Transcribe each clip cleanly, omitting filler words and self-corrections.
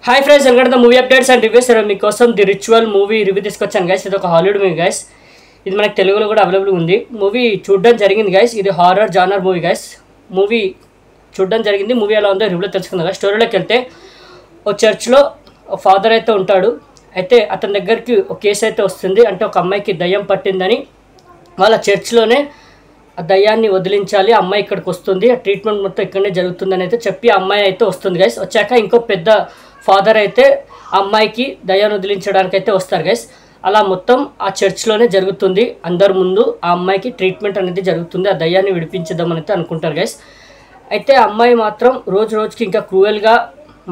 Hi friends, welcome to movie updates and reviews. మీకోసం the ritual movie review తీసుకొచ్చాను guys. ఇది ఒక Hollywood movie guys. ఇది మనకి తెలుగులో కూడా అవైలబుల్ ఉంది. మూవీ చూడడం జరిగింది గైస్. ఇది horror genre movie guys. Movie చూడడం జరిగింది. మూవీ ఎలా ఉందో రివ్యూలో తెలుసుకుందాం గైస్. స్టోరీలోకి వెళ్తే ఒక చర్చ్లో ఒక ఫాదర్ అయితే ఉంటాడు. అయితే అతని దగ్గరికి ఒక కేసు అయితే వస్తుంది. అంటే ఒక అమ్మాయికి దయ్యం పట్టిందని వాళ్ళ చర్చ్లోనే ఆ దయ్యాన్ని వదిలించాలి, అమ్మాయి ఇక్కడికి వస్తుంది, ఆ ట్రీట్మెంట్ మొత్తం ఇక్కడనే జరుగుతుందని అయితే చెప్పి ఆ అమ్మాయి అయితే వస్తుంది గైస్. వచ్చాక ఇంకో పెద్ద ఫాదర్ అయితే ఆ అమ్మాయికి దయ్యాన్ని వదిలించడానికి అయితే వస్తారు గైస్. అలా మొత్తం ఆ చర్చ్లోనే జరుగుతుంది. అందరి ముందు ఆ అమ్మాయికి ట్రీట్మెంట్ అనేది జరుగుతుంది. ఆ దయ్యాన్ని విడిపించేద్దామని అయితే అనుకుంటారు గైస్. అయితే ఆ అమ్మాయి మాత్రం రోజు రోజుకి ఇంకా క్రూయల్గా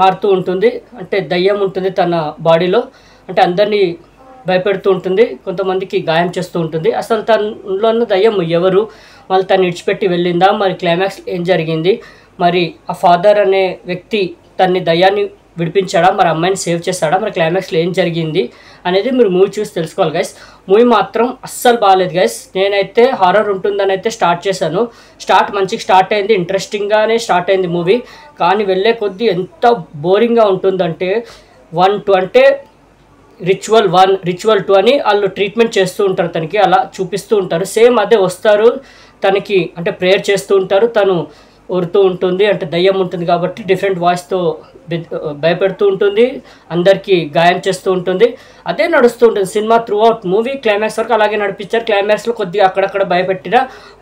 మారుతూ ఉంటుంది. అంటే దయ్యం ఉంటుంది తన బాడీలో, అంటే అందరినీ భయపెడుతూ ఉంటుంది, కొంతమందికి గాయం చేస్తూ ఉంటుంది. అసలు తనలో ఉన్న దయ్యం ఎవరు, వాళ్ళు తను విడిచిపెట్టి వెళ్ళిందా, మరి క్లైమాక్స్ ఏం జరిగింది, మరి ఆ ఫాదర్ అనే వ్యక్తి తన్ని దయ్యాన్ని విడిపించాడా, మరి అమ్మాయిని సేవ్ చేస్తాడా, మరి క్లైమాక్స్లో ఏం జరిగింది అనేది మీరు మూవీ చూసి తెలుసుకోవాలి గైస్. మూవీ మాత్రం అస్సలు బాగాలేదు గైస్. నేనైతే హారర్ ఉంటుందని అయితే స్టార్ట్ చేశాను. మంచిగా స్టార్ట్ అయింది, ఇంట్రెస్టింగ్గానే స్టార్ట్ అయింది మూవీ. కానీ వెళ్ళే కొద్దీ ఎంత బోరింగ్గా ఉంటుందంటే 1-2 అంటే రిచువల్ 1 రిచువల్ 2 అని వాళ్ళు ట్రీట్మెంట్ చేస్తూ ఉంటారు, తనకి అలా చూపిస్తూ ఉంటారు. సేమ్ అదే వస్తారు తనకి, అంటే ప్రేయర్ చేస్తూ ఉంటారు, తను ఊరుతూ ఉంటుంది, అంటే దయ్యం ఉంటుంది కాబట్టి డిఫరెంట్ వాయిస్తో భయపెడుతూ ఉంటుంది, అందరికీ గాయం చేస్తూ ఉంటుంది. అదే నడుస్తూ ఉంటుంది cinema through out. Movie climax వరకు అలాగే నడిపించారు. క్లైమాక్స్లో కొద్దిగా అక్కడక్కడ భయపెట్టిన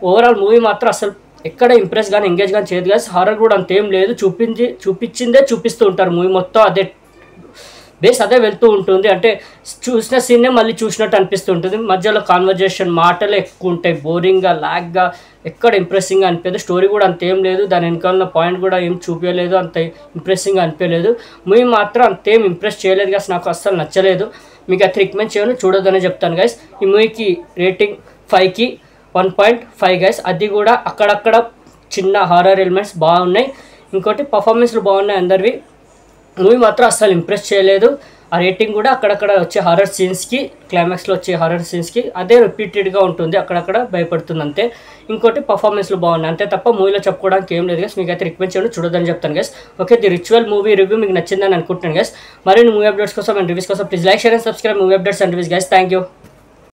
ఓవరాల్ మూవీ మాత్రం అసలు ఎక్కడ ఇంప్రెస్ కానీ ఎంగేజ్ కానీ చేయదు కానీ హారర్ కూడా అంతేం లేదు. చూపించిందే చూపిస్తూ ఉంటారు. మూవీ మొత్తం అదే బేస్ అదే వెళ్తూ ఉంటుంది. అంటే చూసిన సీన్నే మళ్ళీ చూసినట్టు అనిపిస్తూ ఉంటుంది. మధ్యలో కాన్వర్జేషన్ మాటలు ఎక్కువ ఉంటాయి, బోరింగ్గా లాగ్గా, ఎక్కడ ఇంప్రెసింగ్గా అనిపించదు. స్టోరీ కూడా అంతేం లేదు, దాని వెనకాల పాయింట్ కూడా ఏం చూపించలేదు, అంత ఇంప్రెసింగ్గా అనిపించలేదు. మూవీ మాత్రం అంతేం ఇంప్రెస్ చేయలేదు గైస్, నాకు అస్సలు నచ్చలేదు. మీకు అయితే రికమెండ్ చేయను, చూడొద్దనే చెప్తాను గైస్. ఈ మూవీకి రేటింగ్ 5కి 1.5 గైస్. అది కూడా అక్కడక్కడ చిన్న హారర్ ఎలిమెంట్స్ బాగున్నాయి, ఇంకోటి పర్ఫార్మెన్స్లు బాగున్నాయి అందరివి. మూవీ మాత్రం అస్సలు ఇంప్రెస్ చేయలేదు. ఆ రేటింగ్ కూడా అక్కడక్కడ వచ్చే హారర్ సీన్స్కి, క్లైమాక్స్లో వచ్చే హారర్ సీన్స్కి అదే రిపీటెడ్గా ఉంటుంది, అక్కడక్కడ భయపడుతుంది అంతే. ఇంకోటి పర్ఫార్మెన్స్లు బాగున్నాయి అంతే తప్ప మూవీలో చెప్పుకోవడానికి ఏం లేదు గైస్. మీకు అయితే రికమెండ్ చేయండి, చూడొద్దని చెప్తాను guys. Okay, the ritual movie review మీకు నచ్చిందని అనుకుంటున్నాను గైస్. మరిన్ని మూవీ అప్డేట్స్ కోసం అండ్ రివ్యూస్ కోసం please like, share and subscribe movie updates and reviews guys. Thank you.